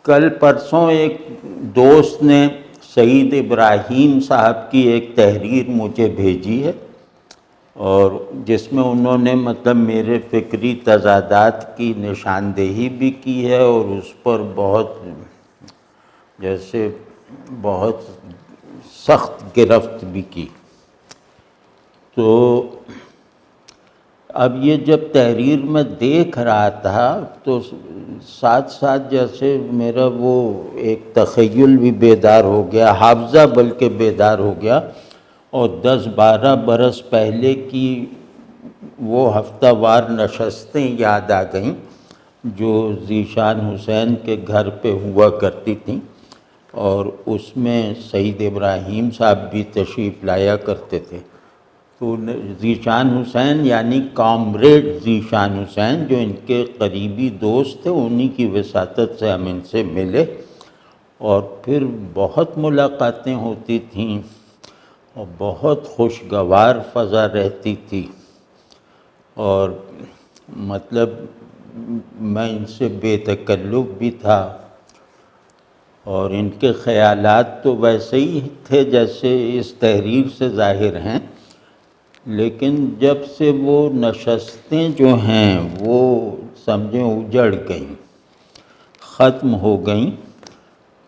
کل پرسوں ایک دوست نے سعید ابراہیم صاحب کی ایک تحریر مجھے بھیجی ہے، اور جس میں انہوں نے مطلب میرے فکری تضادات کی نشاندہی بھی کی ہے، اور اس پر بہت سخت گرفت بھی کی۔ تو اب یہ جب تحریر میں دیکھ رہا تھا تو ساتھ ساتھ جیسے میرا وہ ایک تخیل بھی بیدار ہو گیا، حافظہ بلکہ بیدار ہو گیا، اور 10-12 برس پہلے کی وہ ہفتہ وار نشستیں یاد آ گئیں جو ذیشان حسین کے گھر پہ ہوا کرتی تھیں، اور اس میں سعید ابراہیم صاحب بھی تشریف لایا کرتے تھے۔ تو ذیشان حسین یعنی کامریڈ ذیشان حسین جو ان کے قریبی دوست تھے، انہی کی وساطت سے ہم ان سے ملے، اور پھر بہت ملاقاتیں ہوتی تھیں اور بہت خوشگوار فضا رہتی تھی، اور مطلب میں ان سے بے تکلف بھی تھا، اور ان کے خیالات تو ویسے ہی تھے جیسے اس تحریر سے ظاہر ہیں، لیکن جب سے وہ نشستیں جو ہیں وہ سمجھیں اجڑ گئیں، ختم ہو گئیں،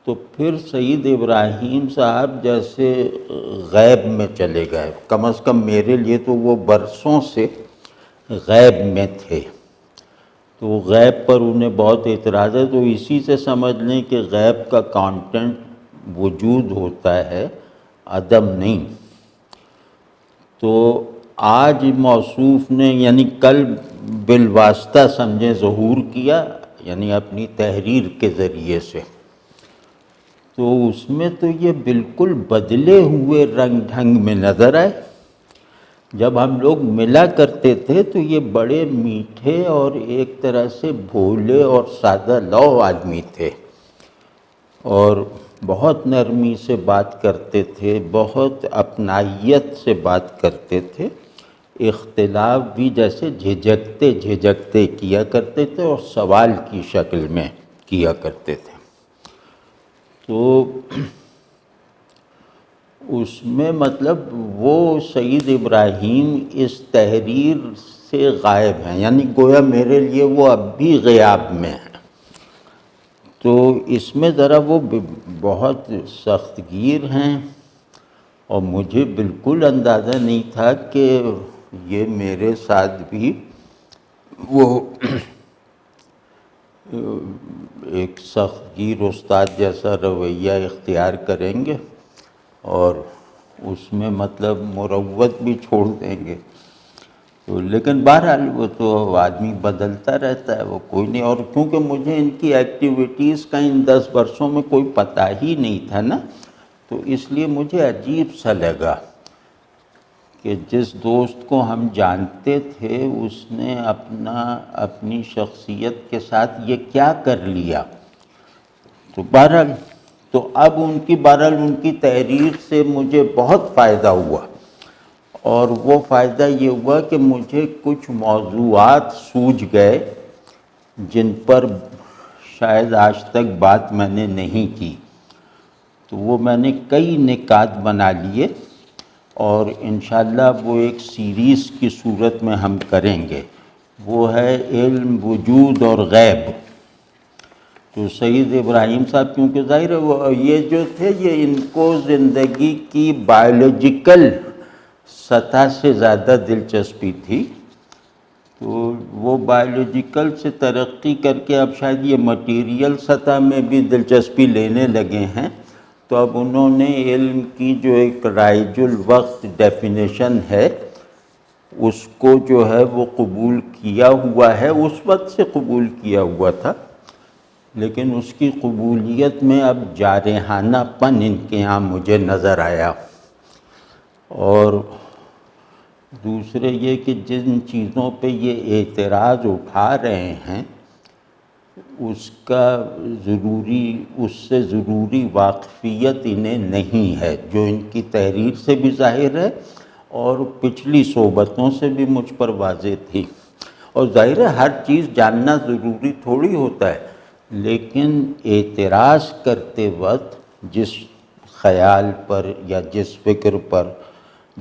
تو پھر سعید ابراہیم صاحب جیسے غیب میں چلے گئے۔ کم از کم میرے لیے تو وہ برسوں سے غیب میں تھے، تو غیب پر انہیں بہت اعتراض ہے۔ تو اسی سے سمجھ لیں کہ غیب کا کانٹینٹ وجود ہوتا ہے، عدم نہیں۔ تو آج موصوف نے یعنی کل بالواسطہ سمجھیں ظہور کیا، یعنی اپنی تحریر کے ذریعے سے، تو اس میں تو یہ بالکل بدلے ہوئے رنگ ڈھنگ میں نظر آئے۔ جب ہم لوگ ملا کرتے تھے تو یہ بڑے میٹھے اور ایک طرح سے بھولے اور سادہ لوح آدمی تھے، اور بہت نرمی سے بات کرتے تھے، بہت اپنائیت سے بات کرتے تھے، اختلاف بھی جیسے جھجکتے کیا کرتے تھے اور سوال کی شکل میں کیا کرتے تھے۔ تو اس میں مطلب وہ سعید ابراہیم اس تحریر سے غائب ہیں، یعنی گویا میرے لیے وہ اب بھی غیاب میں ہیں۔ تو اس میں ذرا وہ بہت سخت گیر ہیں، اور مجھے بالکل اندازہ نہیں تھا کہ یہ میرے ساتھ بھی وہ ایک سخت گیر استاد جیسا رویہ اختیار کریں گے، اور اس میں مطلب مروت بھی چھوڑ دیں گے۔ تو لیکن بہرحال وہ تو آدمی بدلتا رہتا ہے، وہ کوئی نہیں۔ اور کیونکہ مجھے ان کی ایکٹیویٹیز کا ان 10 برسوں میں کوئی پتہ ہی نہیں تھا نا، تو اس لیے مجھے عجیب سا لگا کہ جس دوست کو ہم جانتے تھے اس نے اپنی شخصیت کے ساتھ یہ کیا کر لیا۔ تو بہرحال تو اب ان کی تحریر سے مجھے بہت فائدہ ہوا، اور وہ فائدہ یہ ہوا کہ مجھے کچھ موضوعات سوجھ گئے جن پر شاید آج تک بات میں نے نہیں کی، تو وہ میں نے کئی نکات بنا لیے، اور انشاءاللہ وہ ایک سیریز کی صورت میں ہم کریں گے۔ وہ ہے علم، وجود اور غیب۔ تو سعید ابراہیم صاحب کیونکہ ظاہر ہے وہ یہ جو تھے یہ ان کو زندگی کی بائیولوجیکل سطح سے زیادہ دلچسپی تھی، تو وہ بائیولوجیکل سے ترقی کر کے اب شاید یہ مٹیریل سطح میں بھی دلچسپی لینے لگے ہیں۔ تو اب انہوں نے علم کی جو ایک رائج الوقت ڈیفینیشن ہے اس کو جو ہے وہ قبول کیا ہوا ہے، اس وقت سے قبول کیا ہوا تھا، لیکن اس کی قبولیت میں اب جارحانہ پن ان کے یہاں مجھے نظر آیا۔ اور دوسرے یہ کہ جن چیزوں پہ یہ اعتراض اٹھا رہے ہیں اس سے ضروری واقفیت انہیں نہیں ہے، جو ان کی تحریر سے بھی ظاہر ہے اور پچھلی صحبتوں سے بھی مجھ پر واضح تھی۔ اور ظاہر ہے ہر چیز جاننا ضروری تھوڑی ہوتا ہے، لیکن اعتراض کرتے وقت جس خیال پر یا جس فکر پر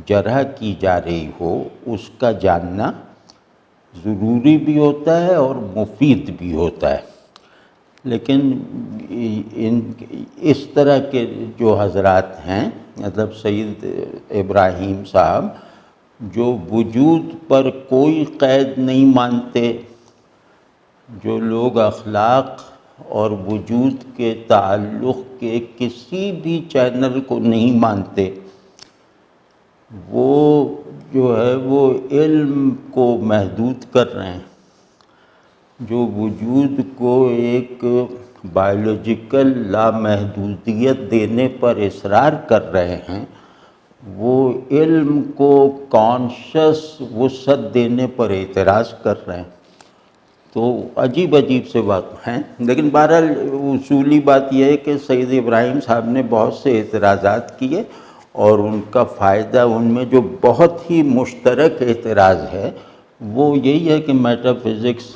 جرح کی جا رہی ہو اس کا جاننا ضروری بھی ہوتا ہے اور مفید بھی ہوتا ہے. لیکن اس طرح کے جو حضرات ہیں، مطلب سید ابراہیم صاحب، جو وجود پر کوئی قید نہیں مانتے، جو لوگ اخلاق اور وجود کے تعلق کے کسی بھی چینل کو نہیں مانتے، وہ جو ہے وہ علم کو محدود کر رہے ہیں. جو وجود کو ایک بایولوجیکل لامحدودیت دینے پر اصرار کر رہے ہیں، وہ علم کو کانشس وسعت دینے پر اعتراض کر رہے ہیں. تو عجیب عجیب سے بات ہیں. لیکن بہرحال اصولی بات یہ ہے کہ سید ابراہیم صاحب نے بہت سے اعتراضات کیے، اور ان کا فائدہ، ان میں جو بہت ہی مشترک اعتراض ہے وہ یہی ہے کہ میٹا فزکس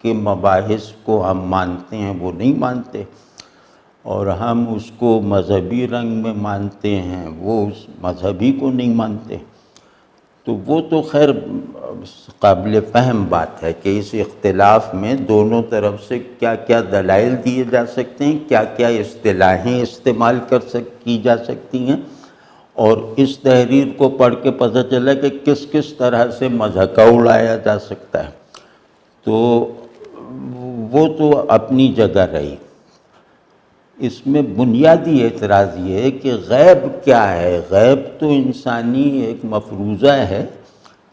کے مباحث کو ہم مانتے ہیں، وہ نہیں مانتے، اور ہم اس کو مذہبی رنگ میں مانتے ہیں، وہ اس مذہبی کو نہیں مانتے. تو وہ تو خیر قابل فہم بات ہے کہ اس اختلاف میں دونوں طرف سے کیا کیا دلائل دیے جا سکتے ہیں، کیا کیا اصطلاحیں استعمال کی جا سکتی ہیں، اور اس تحریر کو پڑھ کے پتہ چلا کہ کس کس طرح سے مضحکہ اڑایا جا سکتا ہے. تو وہ تو اپنی جگہ رہی. اس میں بنیادی اعتراض یہ ہے کہ غیب کیا ہے؟ غیب تو انسانی ایک مفروضہ ہے،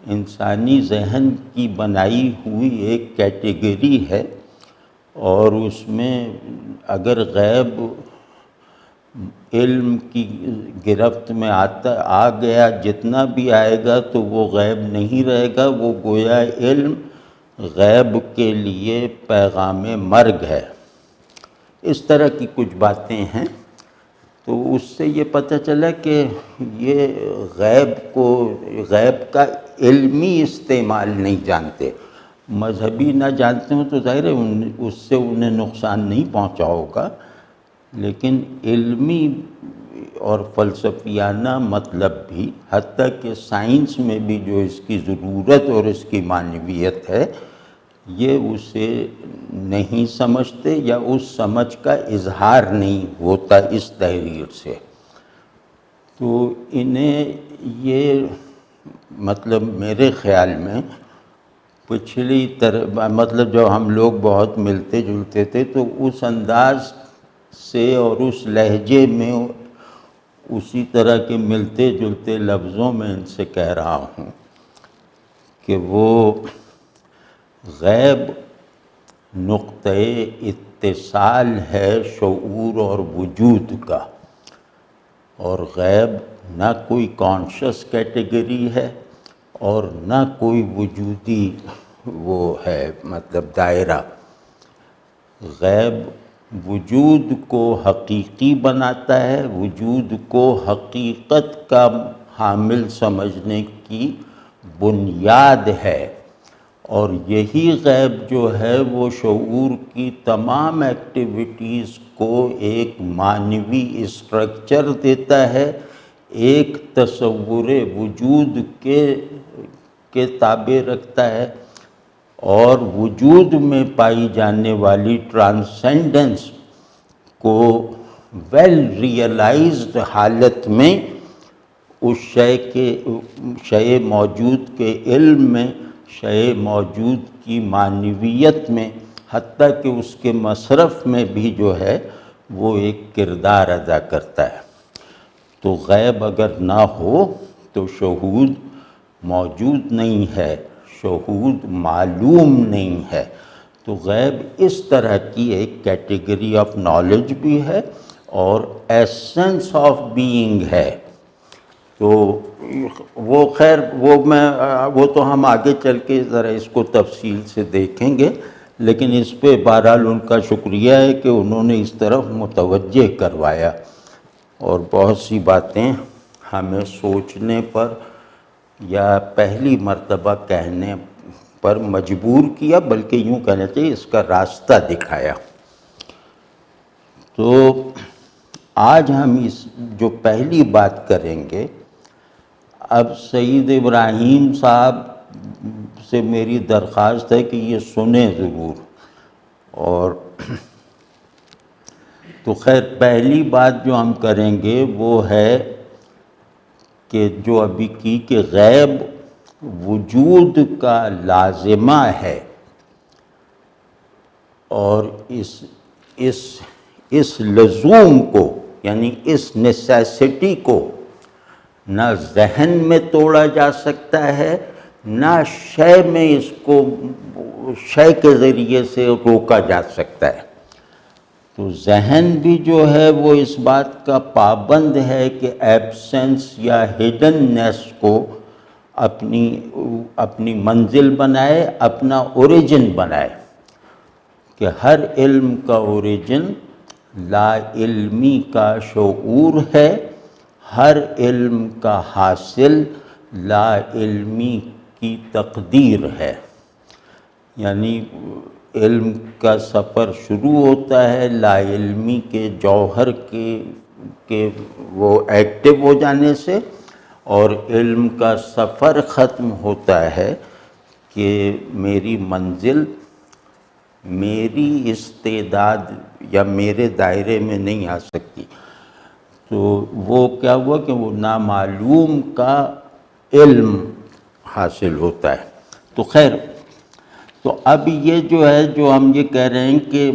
انسانی ذہن کی بنائی ہوئی ایک کیٹیگری ہے، اور اس میں اگر غیب علم کی گرفت میں آ گیا، جتنا بھی آئے گا تو وہ غیب نہیں رہے گا، وہ گویا علم غیب کے لیے پیغام مرگ ہے. اس طرح کی کچھ باتیں ہیں. تو اس سے یہ پتہ چلا کہ یہ غیب کا علمی استعمال نہیں جانتے. مذہبی نہ جانتے ہوں تو ظاہر ہے اس سے انہیں نقصان نہیں پہنچا ہوگا، لیکن علمی اور فلسفیانہ مطلب بھی، حتیٰ کہ سائنس میں بھی جو اس کی ضرورت اور اس کی معنویت ہے، یہ اسے نہیں سمجھتے، یا اس سمجھ کا اظہار نہیں ہوتا اس تحریر سے. تو انہیں یہ مطلب میرے خیال میں پچھلی مطلب جو ہم لوگ بہت ملتے جلتے تھے، تو اس انداز سے اور اس لہجے میں اسی طرح کے ملتے جلتے لفظوں میں ان سے کہہ رہا ہوں کہ وہ غیب نقطۂ اتصال ہے شعور اور وجود کا، اور غیب نہ کوئی کانشس کیٹیگری ہے اور نہ کوئی وجودی وہ ہے مطلب دائرہ. غیب وجود کو حقیقی بناتا ہے، وجود کو حقیقت کا حامل سمجھنے کی بنیاد ہے، اور یہی غیب جو ہے وہ شعور کی تمام ایکٹیویٹیز کو ایک معنوی اسٹرکچر دیتا ہے، ایک تصور وجود کے تابع رکھتا ہے، اور وجود میں پائی جانے والی ٹرانسینڈنس کو ویل ریئلائزڈ حالت میں اس شے موجود کے علم میں، شے موجود کی معنویت میں، حتیٰ کہ اس کے مصرف میں بھی جو ہے وہ ایک کردار ادا کرتا ہے. تو غیب اگر نہ ہو تو شہود موجود نہیں ہے، شہود معلوم نہیں ہے. تو غیب اس طرح کی ایک کیٹیگری آف نالج بھی ہے اور ایسنس آف بینگ ہے. تو وہ خیر وہ تو ہم آگے چل کے ذرا اس کو تفصیل سے دیکھیں گے، لیکن اس پہ بہرحال ان کا شکریہ ہے کہ انہوں نے اس طرف متوجہ کروایا، اور بہت سی باتیں ہمیں سوچنے پر یا پہلی مرتبہ کہنے پر مجبور کیا، بلکہ یوں کہنا چاہیے اس کا راستہ دکھایا. تو آج ہم اس جو پہلی بات کریں گے، اب سعید ابراہیم صاحب سے میری درخواست ہے کہ یہ سنیں ضرور. اور تو خیر پہلی بات جو ہم کریں گے وہ ہے کہ جو ابھی کی کہ غیب وجود کا لازمہ ہے، اور اس لزوم کو یعنی اس نیسیسٹی کو نہ ذہن میں توڑا جا سکتا ہے، نہ شے میں اس کو شے کے ذریعے سے روکا جا سکتا ہے. تو ذہن بھی جو ہے وہ اس بات کا پابند ہے کہ ایبسنس یا ہڈننیس کو اپنی منزل بنائے، اپنا اوریجن بنائے، کہ ہر علم کا اوریجن لا علمی کا شعور ہے، ہر علم کا حاصل لا علمی کی تقدیر ہے. یعنی علم کا سفر شروع ہوتا ہے لا علمی کے جوہر کے وہ ایکٹیو ہو جانے سے، اور علم کا سفر ختم ہوتا ہے کہ میری منزل میری استعداد یا میرے دائرے میں نہیں آ سکتی. تو وہ کیا ہوا کہ وہ نامعلوم کا علم حاصل ہوتا ہے. تو خیر، تو اب یہ جو ہے جو ہم یہ کہہ رہے ہیں کہ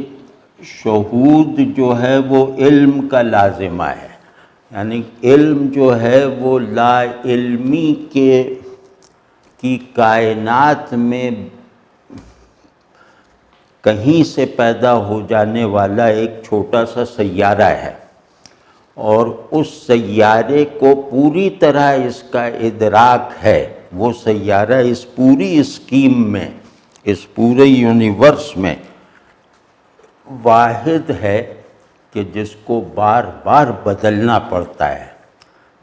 شہود جو ہے وہ علم کا لازمہ ہے، یعنی علم جو ہے وہ لا علمی کی کائنات میں کہیں سے پیدا ہو جانے والا ایک چھوٹا سا سیارہ ہے، اور اس سیارے کو پوری طرح اس کا ادراک ہے. وہ سیارہ اس پوری اسکیم میں، اس پورے یونیورس میں واحد ہے کہ جس کو بار بار بدلنا پڑتا ہے،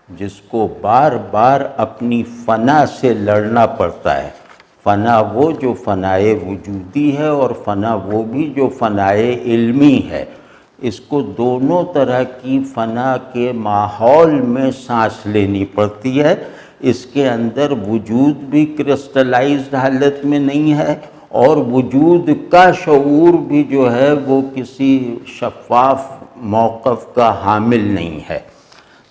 جس کو بار بار اپنی فنا سے لڑنا پڑتا ہے. فنا وہ جو فنائے وجودی ہے، اور فنا وہ بھی جو فنائے علمی ہے. اس کو دونوں طرح کی فنا کے ماحول میں سانس لینی پڑتی ہے. اس کے اندر وجود بھی کرسٹلائزڈ حالت میں نہیں ہے، اور وجود کا شعور بھی جو ہے وہ کسی شفاف موقف کا حامل نہیں ہے.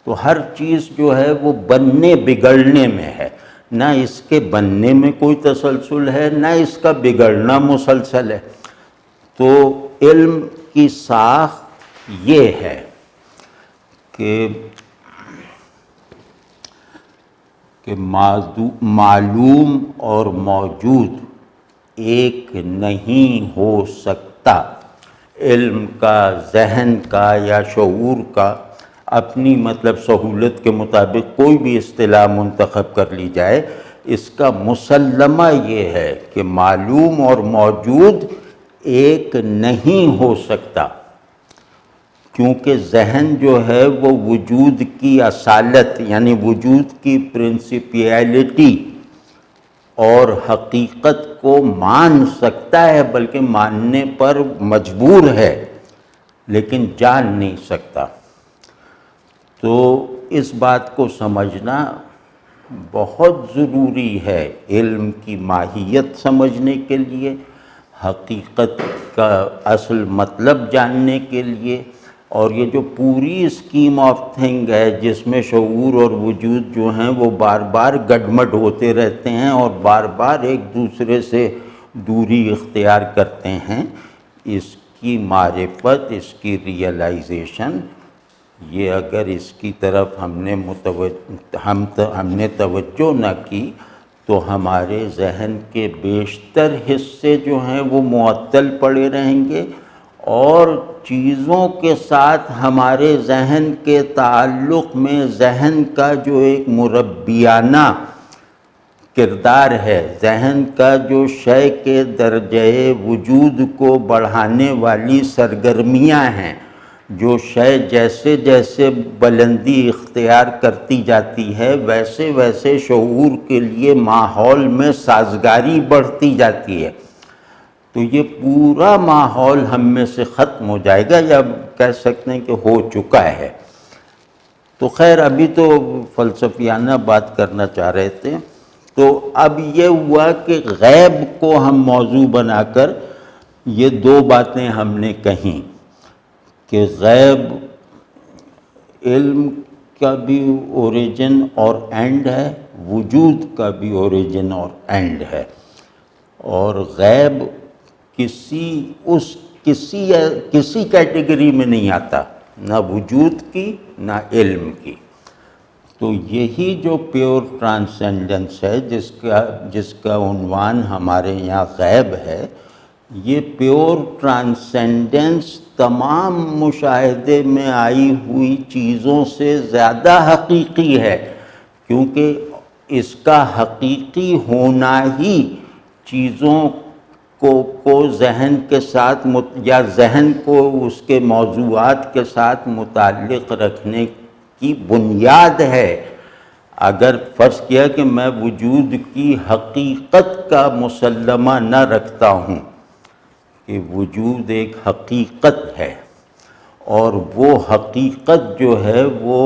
تو ہر چیز جو ہے وہ بننے بگڑنے میں ہے، نہ اس کے بننے میں کوئی تسلسل ہے، نہ اس کا بگڑنا مسلسل ہے. تو علم کی ساخت یہ ہے کہ معلوم اور موجود ایک نہیں ہو سکتا. علم کا، ذہن کا یا شعور کا، اپنی مطلب سہولت کے مطابق کوئی بھی اصطلاح منتخب کر لی جائے، اس کا مسلمہ یہ ہے کہ معلوم اور موجود ایک نہیں ہو سکتا، کیونکہ ذہن جو ہے وہ وجود کی اصالت یعنی وجود کی پرنسپیلٹی اور حقیقت کو مان سکتا ہے، بلکہ ماننے پر مجبور ہے، لیکن جان نہیں سکتا. تو اس بات کو سمجھنا بہت ضروری ہے علم کی ماہیت سمجھنے کے لیے، حقیقت کا اصل مطلب جاننے کے لیے. اور یہ جو پوری اسکیم آف تھنگ ہے جس میں شعور اور وجود جو ہیں وہ بار بار گڈمڈ ہوتے رہتے ہیں اور بار بار ایک دوسرے سے دوری اختیار کرتے ہیں، اس کی معرفت، اس کی ریئلائزیشن، یہ اگر اس کی طرف ہم نے توجہ نہ کی تو ہمارے ذہن کے بیشتر حصے جو ہیں وہ معطل پڑے رہیں گے، اور چیزوں کے ساتھ ہمارے ذہن کے تعلق میں ذہن کا جو ایک مربیانہ کردار ہے، ذہن کا جو شے کے درجۂ وجود کو بڑھانے والی سرگرمیاں ہیں، جو شے جیسے جیسے بلندی اختیار کرتی جاتی ہے ویسے ویسے شعور کے لیے ماحول میں سازگاری بڑھتی جاتی ہے. تو یہ پورا ماحول ہم میں سے ختم ہو جائے گا، یا کہہ سکتے ہیں کہ ہو چکا ہے۔ تو خیر ابھی تو فلسفیانہ بات کرنا چاہ رہے تھے، تو اب یہ ہوا کہ غیب کو ہم موضوع بنا کر یہ دو باتیں ہم نے کہیں کہ غیب علم کا بھی اوریجن اور اینڈ ہے، وجود کا بھی اوریجن اور اینڈ ہے، اور غیب کسی کیٹیگری میں نہیں آتا، نہ وجود کی نہ علم کی۔ تو یہی جو پیور ٹرانسینڈنس ہے، جس کا عنوان ہمارے یہاں غیب ہے، یہ پیور ٹرانسینڈنس تمام مشاہدے میں آئی ہوئی چیزوں سے زیادہ حقیقی ہے، کیونکہ اس کا حقیقی ہونا ہی چیزوں کو ذہن کے ساتھ یا ذہن کو اس کے موضوعات کے ساتھ متعلق رکھنے کی بنیاد ہے۔ اگر فرض کیا کہ میں وجود کی حقیقت کا مسلمہ نہ رکھتا ہوں کہ وجود ایک حقیقت ہے، اور وہ حقیقت جو ہے وہ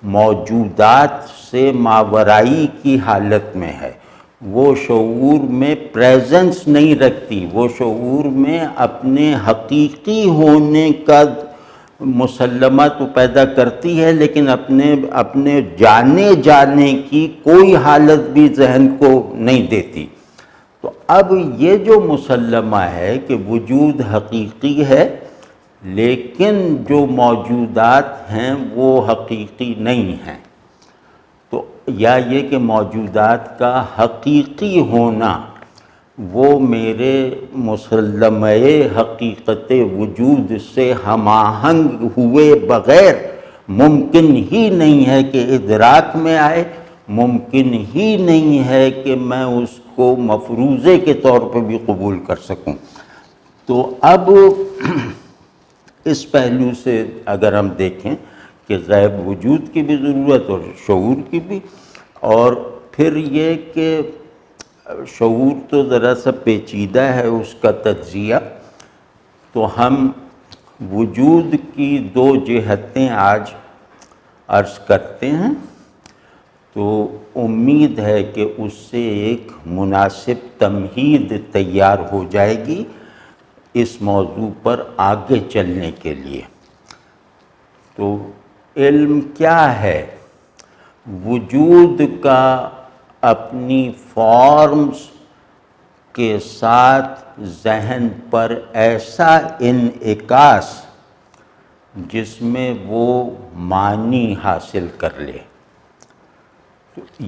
موجودات سے ماورائی کی حالت میں ہے، وہ شعور میں پریزنس نہیں رکھتی، وہ شعور میں اپنے حقیقی ہونے کا مسلمہ تو پیدا کرتی ہے، لیکن اپنے جانے کی کوئی حالت بھی ذہن کو نہیں دیتی۔ تو اب یہ جو مسلمہ ہے کہ وجود حقیقی ہے، لیکن جو موجودات ہیں وہ حقیقی نہیں ہیں، تو یا یہ کہ موجودات کا حقیقی ہونا وہ میرے مسلمہ حقیقت وجود سے ہم آہنگ ہوئے بغیر ممکن ہی نہیں ہے کہ ادراک میں آئے، ممکن ہی نہیں ہے کہ میں اس کو مفروضے کے طور پہ بھی قبول کر سکوں۔ تو اب اس پہلو سے اگر ہم دیکھیں کہ غیب وجود کی بھی ضرورت اور شعور کی بھی، اور پھر یہ کہ شعور تو ذرا سا پیچیدہ ہے اس کا تجزیہ، تو ہم وجود کی دو جہتیں آج عرض کرتے ہیں، تو امید ہے کہ اس سے ایک مناسب تمہید تیار ہو جائے گی اس موضوع پر آگے چلنے کے لیے۔ تو علم کیا ہے؟ وجود کا اپنی فارمز کے ساتھ ذہن پر ایسا انعکاس جس میں وہ معنی حاصل کر لے،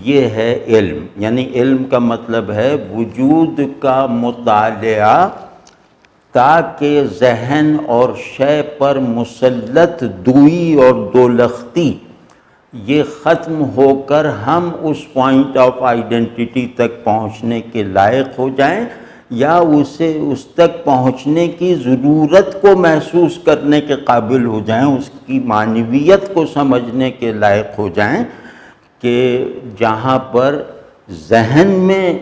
یہ ہے علم۔ یعنی علم کا مطلب ہے وجود کا مطالعہ تاکہ ذہن اور شے پر مسلط دوئی اور دولختی یہ ختم ہو کر ہم اس پوائنٹ آف آئیڈینٹی تک پہنچنے کے لائق ہو جائیں، یا اس تک پہنچنے کی ضرورت کو محسوس کرنے کے قابل ہو جائیں، اس کی معنویت کو سمجھنے کے لائق ہو جائیں کہ جہاں پر ذہن میں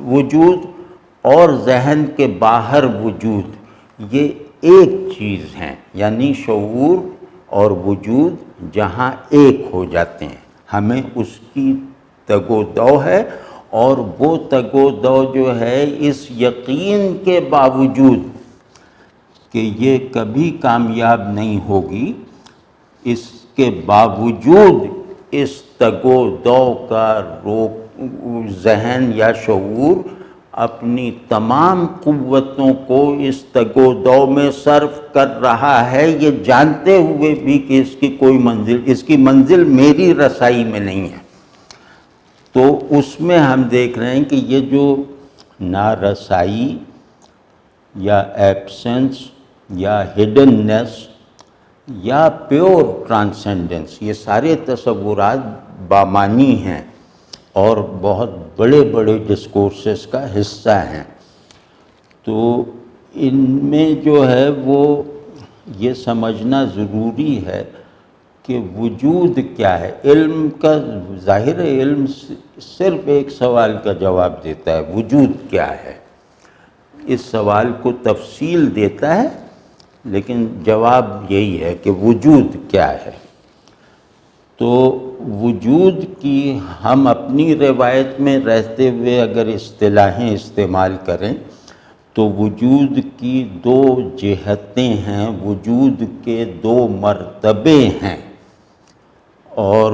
وجود اور ذہن کے باہر وجود یہ ایک چیز ہیں، یعنی شعور اور وجود جہاں ایک ہو جاتے ہیں، ہمیں اس کی تگ و دو ہے، اور وہ تگ و دو جو ہے اس یقین کے باوجود کہ یہ کبھی کامیاب نہیں ہوگی، اس کے باوجود اس تگ و دو کا ذہن یا شعور اپنی تمام قوتوں کو اس تگ و دو میں صرف کر رہا ہے، یہ جانتے ہوئے بھی کہ اس کی منزل میری رسائی میں نہیں ہے۔ تو اس میں ہم دیکھ رہے ہیں کہ یہ جو نارسائی یا ایبسنس یا ہڈننس یا پیور ٹرانسینڈنس، یہ سارے تصورات بامانی ہیں اور بہت بڑے بڑے ڈسکورسز کا حصہ ہیں۔ تو ان میں جو ہے وہ یہ سمجھنا ضروری ہے کہ وجود کیا ہے۔ علم کا ظاہر علم صرف ایک سوال کا جواب دیتا ہے، وجود کیا ہے؟ اس سوال کو تفصیل دیتا ہے، لیکن جواب یہی ہے کہ وجود کیا ہے۔ تو وجود کی ہم اپنی روایت میں رہتے ہوئے اگر اصطلاحیں استعمال کریں تو وجود کی دو جہتیں ہیں، وجود کے دو مرتبے ہیں، اور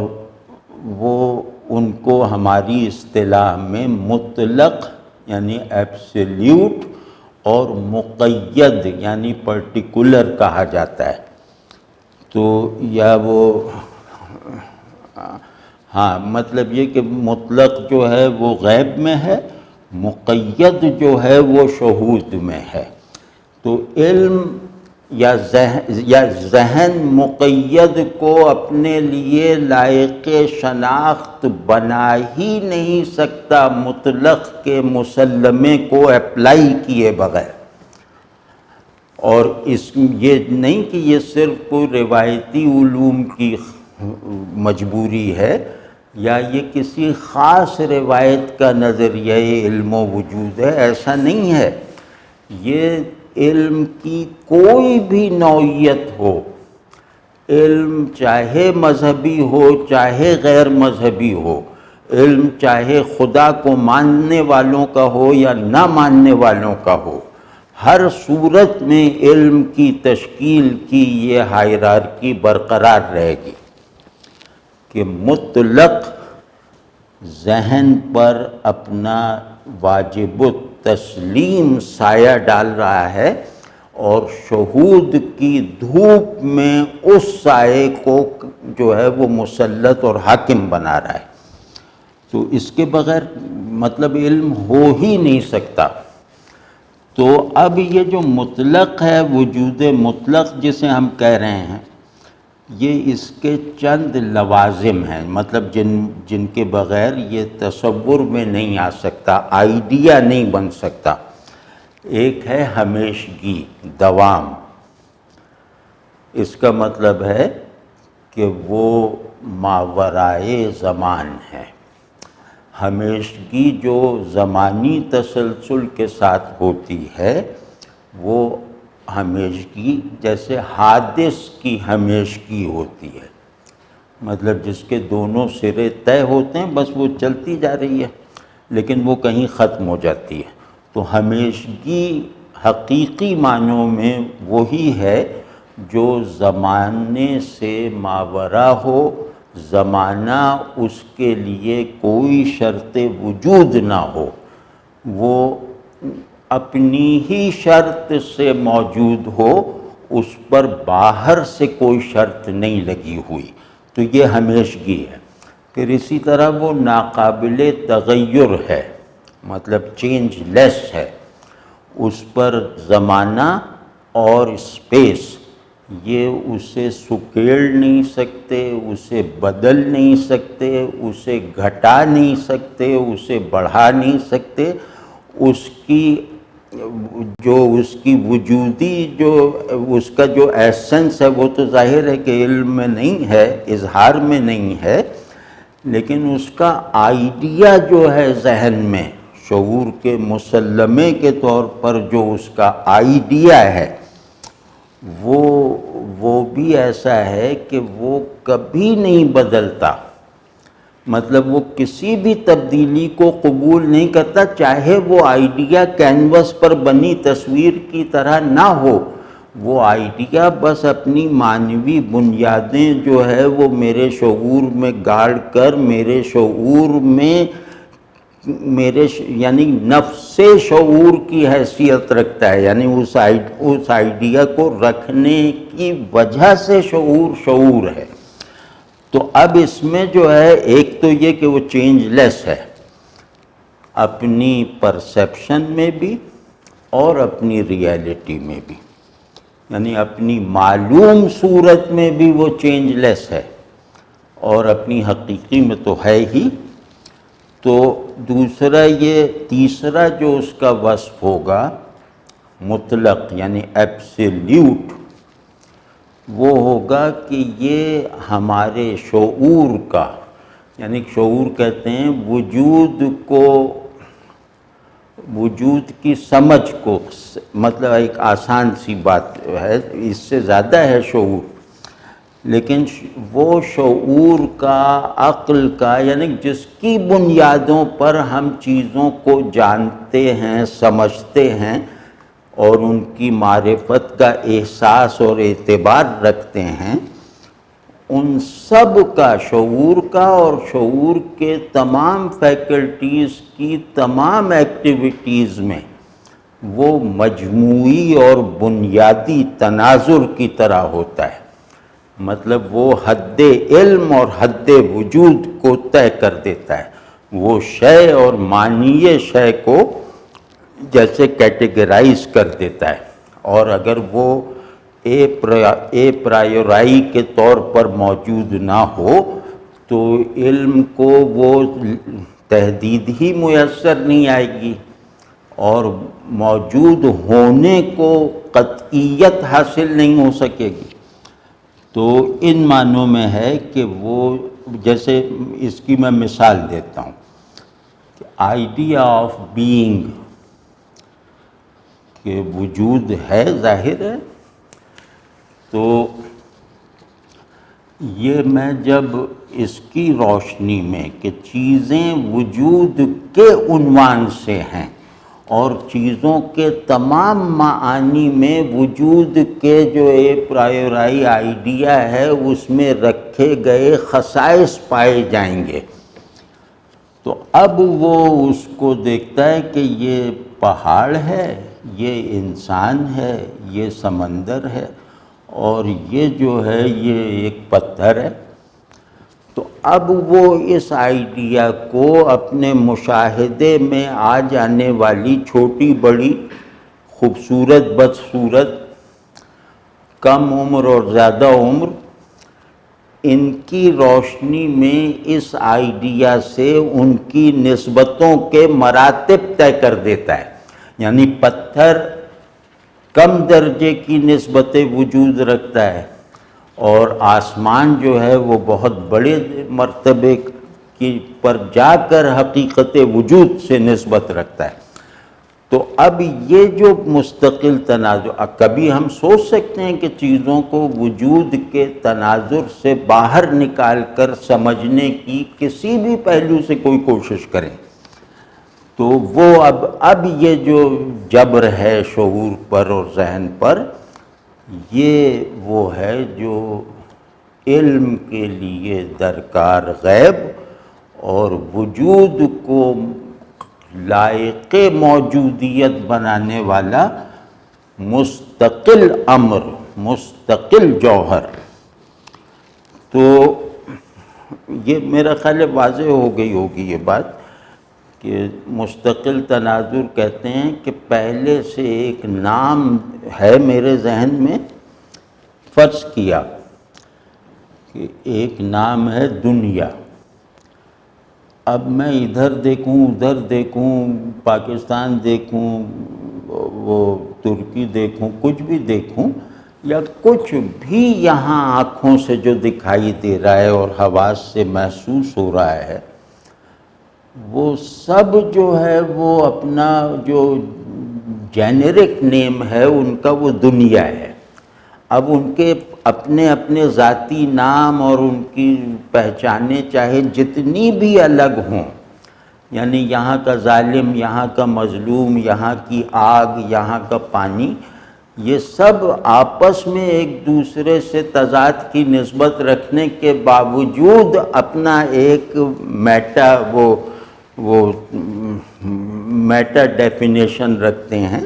وہ ان کو ہماری اصطلاح میں مطلق یعنی ایبسلیوٹ اور مقید یعنی پرٹیکولر کہا جاتا ہے۔ تو یا وہ مطلب یہ کہ مطلق جو ہے وہ غیب میں ہے، مقید جو ہے وہ شہود میں ہے۔ تو علم یا ذہن مقید کو اپنے لیے لائق شناخت بنا ہی نہیں سکتا مطلق کے مسلمے کو اپلائی کیے بغیر۔ اور یہ نہیں کہ یہ صرف کوئی روایتی علوم کی مجبوری ہے یا یہ کسی خاص روایت کا نظریہ علم و وجود ہے، ایسا نہیں ہے۔ یہ علم کی کوئی بھی نوعیت ہو، علم چاہے مذہبی ہو چاہے غیر مذہبی ہو، علم چاہے خدا کو ماننے والوں کا ہو یا نہ ماننے والوں کا ہو، ہر صورت میں علم کی تشکیل کی یہ ہائرارکی برقرار رہے گی کہ مطلق ذہن پر اپنا واجب التسلیم سایہ ڈال رہا ہے اور شہود کی دھوپ میں اس سائے کو جو ہے وہ مسلط اور حاکم بنا رہا ہے۔ تو اس کے بغیر مطلب علم ہو ہی نہیں سکتا۔ تو اب یہ جو مطلق ہے، وجود مطلق جسے ہم کہہ رہے ہیں، یہ اس کے چند لوازم ہیں، مطلب جن کے بغیر یہ تصور میں نہیں آ سکتا، آئیڈیا نہیں بن سکتا۔ ایک ہے ہمیشگی، دوام۔ اس کا مطلب ہے کہ وہ ماورائے زمان ہے۔ ہمیشگی جو زمانی تسلسل کے ساتھ ہوتی ہے وہ ہمیشگی جیسے حادث کی ہمیشگی ہوتی ہے، مطلب جس کے دونوں سرے طے ہوتے ہیں، بس وہ چلتی جا رہی ہے لیکن وہ کہیں ختم ہو جاتی ہے۔ تو ہمیشگی حقیقی معنوں میں وہی ہے جو زمانے سے ماورا ہو، زمانہ اس کے لیے کوئی شرط وجود نہ ہو، وہ اپنی ہی شرط سے موجود ہو، اس پر باہر سے کوئی شرط نہیں لگی ہوئی، تو یہ ہمیشگی ہے۔ پھر اسی طرح وہ ناقابل تغیر ہے، مطلب چینج لیس ہے، اس پر زمانہ اور اسپیس یہ اسے سکیڑ نہیں سکتے، اسے بدل نہیں سکتے، اسے گھٹا نہیں سکتے، اسے بڑھا نہیں سکتے۔ اس کی وجودی اس کا جو ایسنس ہے وہ تو ظاہر ہے کہ علم میں نہیں ہے، اظہار میں نہیں ہے، لیکن اس کا آئیڈیا جو ہے ذہن میں شعور کے مسلمے کے طور پر جو اس کا آئیڈیا ہے وہ بھی ایسا ہے کہ وہ کبھی نہیں بدلتا، مطلب وہ کسی بھی تبدیلی کو قبول نہیں کرتا، چاہے وہ آئیڈیا کینوس پر بنی تصویر کی طرح نہ ہو، وہ آئیڈیا بس اپنی معنوی بنیادیں جو ہے وہ میرے شعور میں گاڑ کر میرے شعور میں یعنی نفس شعور کی حیثیت رکھتا ہے، یعنی اس آئیڈیا کو رکھنے کی وجہ سے شعور ہے۔ تو اب اس میں جو ہے ایک تو یہ کہ وہ چینج لیس ہے، اپنی پرسیپشن میں بھی اور اپنی ریالٹی میں بھی، یعنی اپنی معلوم صورت میں بھی وہ چینج لیس ہے اور اپنی حقیقی میں تو ہے ہی۔ تو دوسرا یہ تیسرا جو اس کا وصف ہوگا مطلق یعنی ایبسلیوٹ، وہ ہوگا کہ یہ ہمارے شعور کا، یعنی شعور کہتے ہیں وجود کو وجود کی سمجھ کو، مطلب ایک آسان سی بات ہے، اس سے زیادہ ہے شعور، لیکن وہ شعور کا، عقل کا، یعنی جس کی بنیادوں پر ہم چیزوں کو جانتے ہیں، سمجھتے ہیں اور ان کی معرفت کا احساس اور اعتبار رکھتے ہیں، ان سب کا، شعور کا اور شعور کے تمام فیکلٹیز کی تمام ایکٹیویٹیز میں وہ مجموعی اور بنیادی تناظر کی طرح ہوتا ہے، مطلب وہ حد علم اور حد وجود کو طے کر دیتا ہے، وہ شے اور معنی شے کو جیسے کیٹیگرائز کر دیتا ہے، اور اگر وہ اے پرائیورائی کے طور پر موجود نہ ہو تو علم کو وہ تحدید ہی میسر نہیں آئے گی اور موجود ہونے کو قطعیت حاصل نہیں ہو سکے گی۔ تو ان معنوں میں ہے کہ وہ، جیسے اس کی میں مثال دیتا ہوں کہ آئیڈیا آف بینگ، کہ وجود ہے، ظاہر ہے، تو یہ میں جب اس کی روشنی میں کہ چیزیں وجود کے عنوان سے ہیں اور چیزوں کے تمام معانی میں وجود کے جو ایک پرائیورائی آئیڈیا ہے اس میں رکھے گئے خصائص پائے جائیں گے، تو اب وہ اس کو دیکھتا ہے کہ یہ پہاڑ ہے، یہ انسان ہے، یہ سمندر ہے، اور یہ جو ہے یہ ایک پتھر ہے، تو اب وہ اس آئیڈیا کو اپنے مشاہدے میں آ جانے والی چھوٹی بڑی، خوبصورت بدصورت، کم عمر اور زیادہ عمر، ان کی روشنی میں اس آئیڈیا سے ان کی نسبتوں کے مراتب طے کر دیتا ہے، یعنی پتھر کم درجے کی نسبت وجود رکھتا ہے اور آسمان جو ہے وہ بہت بڑے مرتبے کی پر جا کر حقیقت وجود سے نسبت رکھتا ہے۔ تو اب یہ جو مستقل تناظر، کبھی ہم سوچ سکتے ہیں کہ چیزوں کو وجود کے تناظر سے باہر نکال کر سمجھنے کی کسی بھی پہلو سے کوئی کوشش کریں، تو وہ اب یہ جو جبر ہے شعور پر اور ذہن پر، یہ وہ ہے جو علم کے لیے درکار غیب اور وجود کو لائق موجودیت بنانے والا مستقل امر، مستقل جوہر۔ تو یہ میرا خیال ہے واضح ہو گئی ہوگی یہ بات کہ مستقل تناظر کہتے ہیں کہ پہلے سے ایک نام ہے میرے ذہن میں، فرض کیا کہ ایک نام ہے دنیا، اب میں ادھر دیکھوں ادھر دیکھوں، پاکستان دیکھوں، وہ ترکی دیکھوں، کچھ بھی دیکھوں، یا کچھ بھی یہاں آنکھوں سے جو دکھائی دے رہا ہے اور حواس سے محسوس ہو رہا ہے، وہ سب جو ہے وہ اپنا جو جینرک نیم ہے ان کا وہ دنیا ہے۔ اب ان کے اپنے اپنے ذاتی نام اور ان کی پہچانیں چاہے جتنی بھی الگ ہوں، یعنی یہاں کا ظالم، یہاں کا مظلوم، یہاں کی آگ، یہاں کا پانی، یہ سب آپس میں ایک دوسرے سے تضاد کی نسبت رکھنے کے باوجود اپنا ایک میٹا ڈیفینیشن رکھتے ہیں،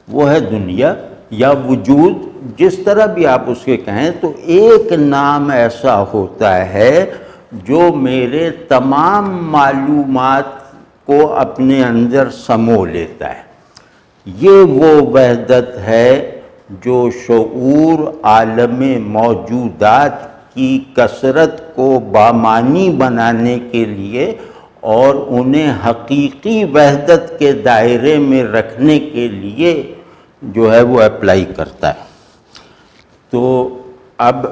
وہ ہے دنیا یا وجود، جس طرح بھی آپ اس کے کہیں۔ تو ایک نام ایسا ہوتا ہے جو میرے تمام معلومات کو اپنے اندر سمو لیتا ہے۔ یہ وہ وحدت ہے جو شعور عالم موجودات کی کثرت کو بامعنی بنانے کے لیے اور انہیں حقیقی وحدت کے دائرے میں رکھنے کے لیے جو ہے وہ اپلائی کرتا ہے۔ تو اب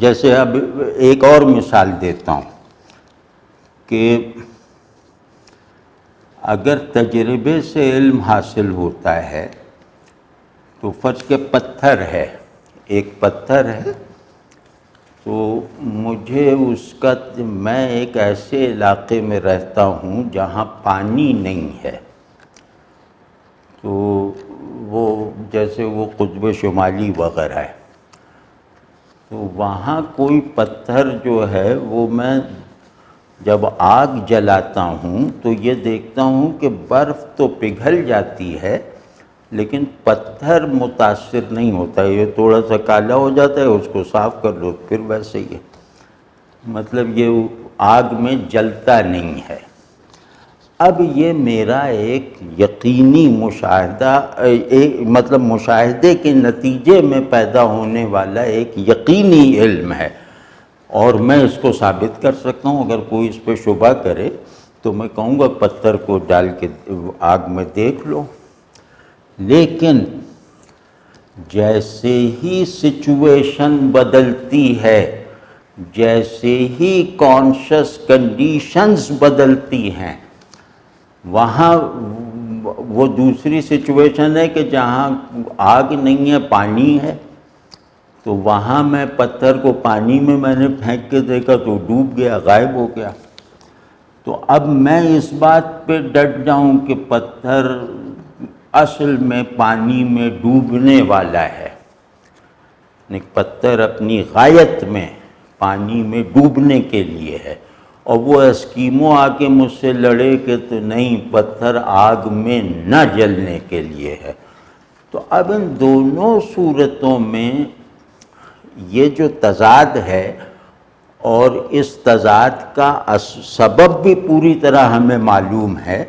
جیسے اب ایک اور مثال دیتا ہوں کہ اگر تجربے سے علم حاصل ہوتا ہے تو فرض کے پتھر ہے، ایک پتھر ہے، تو مجھے اس کا، میں ایک ایسے علاقے میں رہتا ہوں جہاں پانی نہیں ہے، تو وہ جیسے وہ قطب شمالی وغیرہ ہے، تو وہاں کوئی پتھر جو ہے وہ میں جب آگ جلاتا ہوں تو یہ دیکھتا ہوں کہ برف تو پگھل جاتی ہے لیکن پتھر متاثر نہیں ہوتا ہے، یہ تھوڑا سا کالا ہو جاتا ہے، اس کو صاف کر لو پھر ویسے ہی ہے، مطلب یہ آگ میں جلتا نہیں ہے۔ اب یہ میرا ایک یقینی مشاہدہ، مطلب مشاہدے کے نتیجے میں پیدا ہونے والا ایک یقینی علم ہے، اور میں اس کو ثابت کر سکتا ہوں۔ اگر کوئی اس پہ شبہ کرے تو میں کہوں گا پتھر کو ڈال کے آگ میں دیکھ لو۔ لیکن جیسے ہی سچویشن بدلتی ہے، جیسے ہی کانشس کنڈیشنز بدلتی ہیں، وہاں وہ دوسری سچویشن ہے کہ جہاں آگ نہیں ہے پانی ہے، تو وہاں میں پتھر کو پانی میں نے پھینک کے دیکھا تو ڈوب گیا، غائب ہو گیا۔ تو اب میں اس بات پہ ڈٹ جاؤں کہ پتھر اصل میں پانی میں ڈوبنے والا ہے، یعنی پتھر اپنی غایت میں پانی میں ڈوبنے کے لیے ہے، اور وہ اسکیمو آ کے مجھ سے لڑے کہ تو نہیں، پتھر آگ میں نہ جلنے کے لیے ہے۔ تو اب ان دونوں صورتوں میں یہ جو تضاد ہے، اور اس تضاد کا سبب بھی پوری طرح ہمیں معلوم ہے،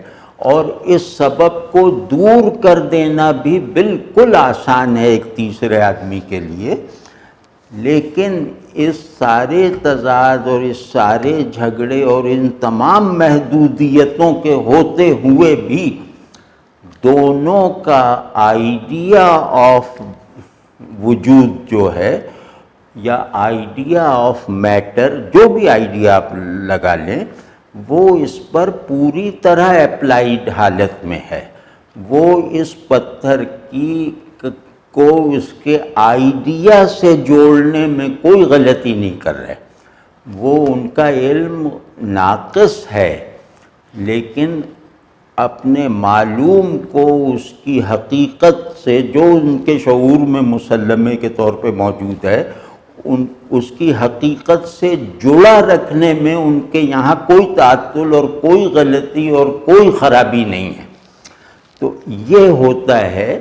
اور اس سبب کو دور کر دینا بھی بالکل آسان ہے ایک تیسرے آدمی کے لیے، لیکن اس سارے تضاد اور اس سارے جھگڑے اور ان تمام محدودیتوں کے ہوتے ہوئے بھی دونوں کا آئیڈیا آف وجود جو ہے، یا آئیڈیا آف میٹر، جو بھی آئیڈیا آپ لگا لیں، وہ اس پر پوری طرح اپلائیڈ حالت میں ہے۔ وہ اس پتھر کو اس کے آئیڈیا سے جوڑنے میں کوئی غلطی نہیں کر رہے، وہ ان کا علم ناقص ہے، لیکن اپنے معلوم کو اس کی حقیقت سے، جو ان کے شعور میں مسلمے کے طور پہ موجود ہے، اس کی حقیقت سے جڑا رکھنے میں ان کے یہاں کوئی تعطل اور کوئی غلطی اور کوئی خرابی نہیں ہے۔ تو یہ ہوتا ہے،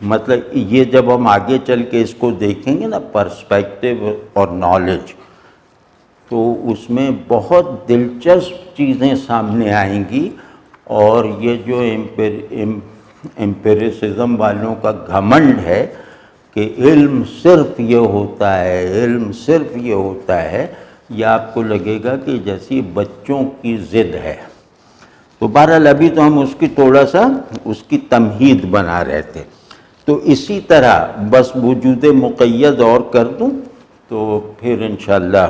مطلب یہ جب ہم آگے چل کے اس کو دیکھیں گے نا، پرسپیکٹیو اور نالج، تو اس میں بہت دلچسپ چیزیں سامنے آئیں گی، اور یہ جو ایمپیریسزم والوں کا گھمنڈ ہے کہ علم صرف یہ ہوتا ہے، علم صرف یہ ہوتا ہے، یہ آپ کو لگے گا کہ جیسی بچوں کی ضد ہے۔ تو بہرحال ابھی تو ہم اس کی تھوڑا سا اس کی تمہید بنا رہے تھے۔ تو اسی طرح بس وجود مقید اور کر دوں تو پھر انشاءاللہ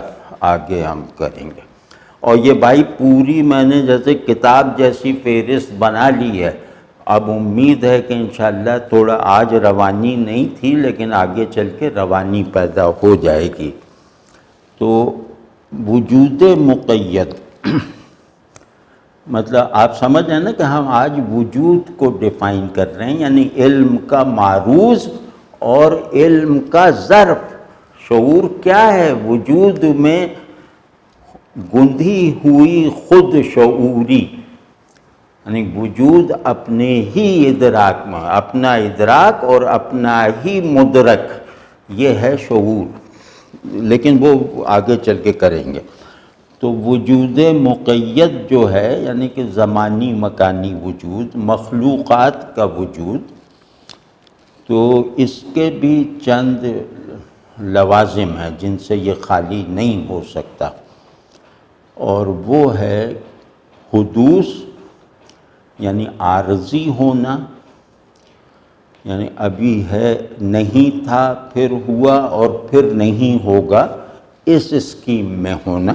آگے ہم کریں گے۔ اور یہ بھائی پوری میں نے جیسے کتاب جیسی فہرست بنا لی ہے، اب امید ہے کہ انشاءاللہ تھوڑا آج روانی نہیں تھی لیکن آگے چل کے روانی پیدا ہو جائے گی۔ تو وجود مقید مطلب آپ سمجھ رہے ہیں نا کہ ہم آج وجود کو ڈیفائن کر رہے ہیں، یعنی علم کا معروض اور علم کا ظرف۔ شعور کیا ہے؟ وجود میں گندھی ہوئی خود شعوری، یعنی وجود اپنے ہی ادراک میں، اپنا ادراک اور اپنا ہی مدرک، یہ ہے شعور، لیکن وہ آگے چل کے کریں گے۔ تو وجود مقید جو ہے، یعنی کہ زمانی مکانی وجود، مخلوقات کا وجود، تو اس کے بھی چند لوازم ہیں جن سے یہ خالی نہیں ہو سکتا، اور وہ ہے حدوث، یعنی عارضی ہونا، یعنی ابھی ہے، نہیں تھا، پھر ہوا اور پھر نہیں ہوگا، اس اسکیم میں ہونا،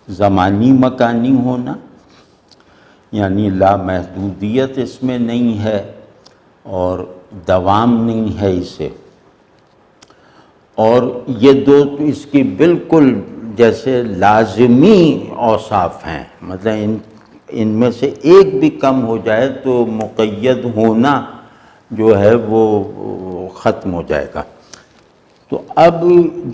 زمانی مکانی ہونا۔ یعنی لامحدودیت اس میں نہیں ہے اور دوام نہیں ہے اسے، اور یہ دو اس کی بالکل جیسے لازمی اوصاف ہیں، مطلب ان میں سے ایک بھی کم ہو جائے تو مقید ہونا جو ہے وہ ختم ہو جائے گا۔ تو اب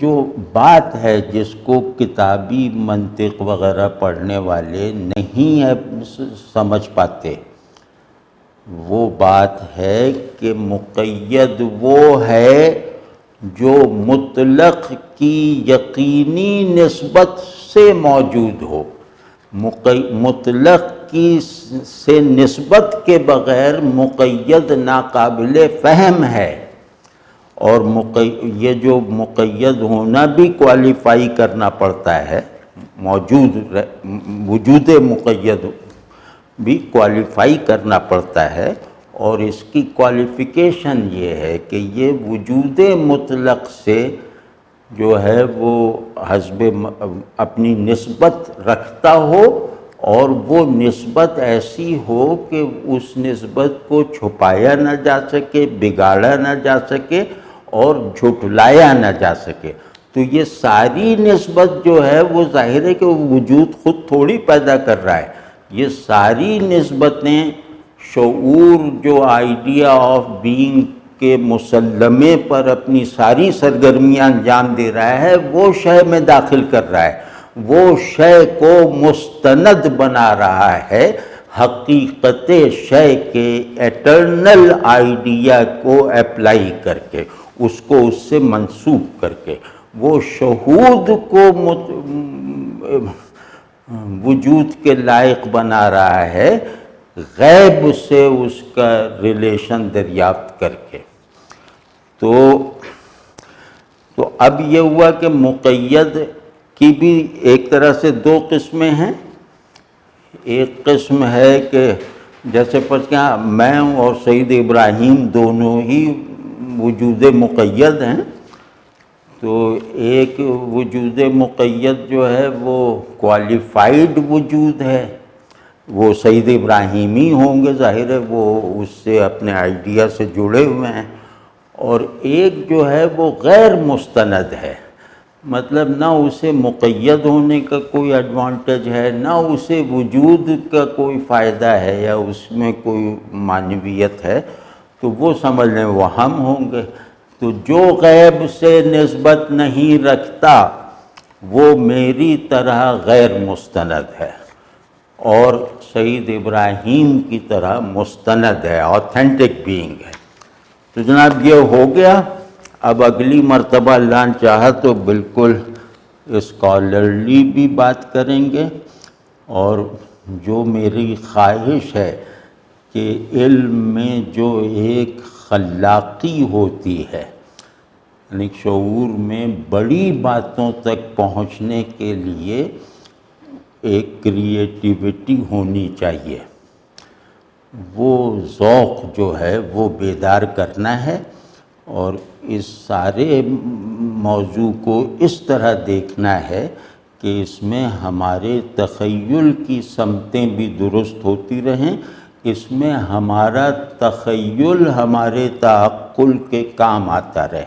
جو بات ہے جس کو کتابی منطق وغیرہ پڑھنے والے نہیں ہے سمجھ پاتے، وہ بات ہے کہ مقید وہ ہے جو مطلق کی یقینی نسبت سے موجود ہو، مطلق کی سے نسبت کے بغیر مقید ناقابل فہم ہے، اور یہ جو مقید ہونا بھی کوالیفائی کرنا پڑتا ہے، وجود مقید بھی کوالیفائی کرنا پڑتا ہے، اور اس کی کوالیفیکیشن یہ ہے کہ یہ وجود مطلق سے جو ہے وہ حسب اپنی نسبت رکھتا ہو، اور وہ نسبت ایسی ہو کہ اس نسبت کو چھپایا نہ جا سکے، بگاڑا نہ جا سکے اور جھٹلایا نہ جا سکے۔ تو یہ ساری نسبت جو ہے وہ ظاہر ہے کہ وجود خود تھوڑی پیدا کر رہا ہے، یہ ساری نسبتیں شعور جو آئیڈیا آف بینگ کے مسلمے پر اپنی ساری سرگرمیاں انجام دے رہا ہے، وہ شے میں داخل کر رہا ہے، وہ شے کو مستند بنا رہا ہے حقیقت شے کے ایٹرنل آئیڈیا کو اپلائی کر کے، اس کو اس سے منسوب کر کے، وہ شہود کو وجود کے لائق بنا رہا ہے غیب سے اس کا ریلیشن دریافت کر کے۔ تو اب یہ ہوا کہ مقید کی بھی ایک طرح سے دو قسمیں ہیں۔ ایک قسم ہے کہ جیسے میں اور سید ابراہیم دونوں ہی وجود مقید ہیں، تو ایک وجود مقید جو ہے وہ کوالیفائیڈ وجود ہے، وہ سید ابراہیمی ہوں گے، ظاہر ہے وہ اس سے اپنے آئیڈیا سے جڑے ہوئے ہیں، اور ایک جو ہے وہ غیر مستند ہے، مطلب نہ اسے مقید ہونے کا کوئی ایڈوانٹیج ہے، نہ اسے وجود کا کوئی فائدہ ہے یا اس میں کوئی معنویت ہے، تو وہ سمجھ لیں وہ ہم ہوں گے۔ تو جو غیب سے نسبت نہیں رکھتا وہ میری طرح غیر مستند ہے، اور سید ابراہیم کی طرح مستند ہے، آتھینٹک بینگ ہے۔ تو جناب یہ ہو گیا۔ اب اگلی مرتبہ اللہ نے چاہا تو بالکل اسکالرلی بھی بات کریں گے، اور جو میری خواہش ہے کہ علم میں جو ایک خلاقی ہوتی ہے، یعنی شعور میں بڑی باتوں تک پہنچنے کے لیے ایک کریٹیوٹی ہونی چاہیے، وہ ذوق جو ہے وہ بیدار کرنا ہے، اور اس سارے موضوع کو اس طرح دیکھنا ہے کہ اس میں ہمارے تخیل کی سمتیں بھی درست ہوتی رہیں، اس میں ہمارا تخیل ہمارے تعقل کے کام آتا رہے۔